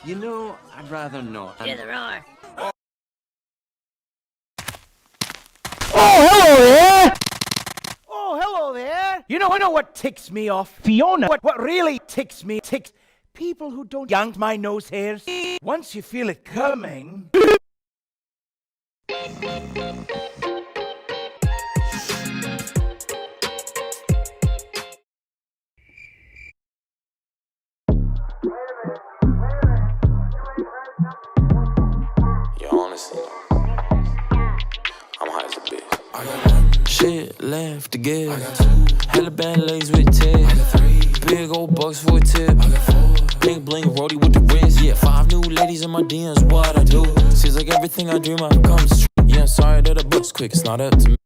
You know, I'd rather not. Hear the roar. Oh, hello there! Oh, hello there! You know, I know what ticks me off. Fiona. What really ticks me, people who don't yank my nose hairs. Once you feel it coming... Yo, honestly, I'm high as a bitch. I got shit left to give. Hella bad legs with tip. Big old bucks for a tip. Bling bling roadie with the wrist. Yeah, 5 new ladies in my DMs. What I do? Seems like everything I dream of comes true. Yeah, I'm sorry that I bust quick. It's not up to me.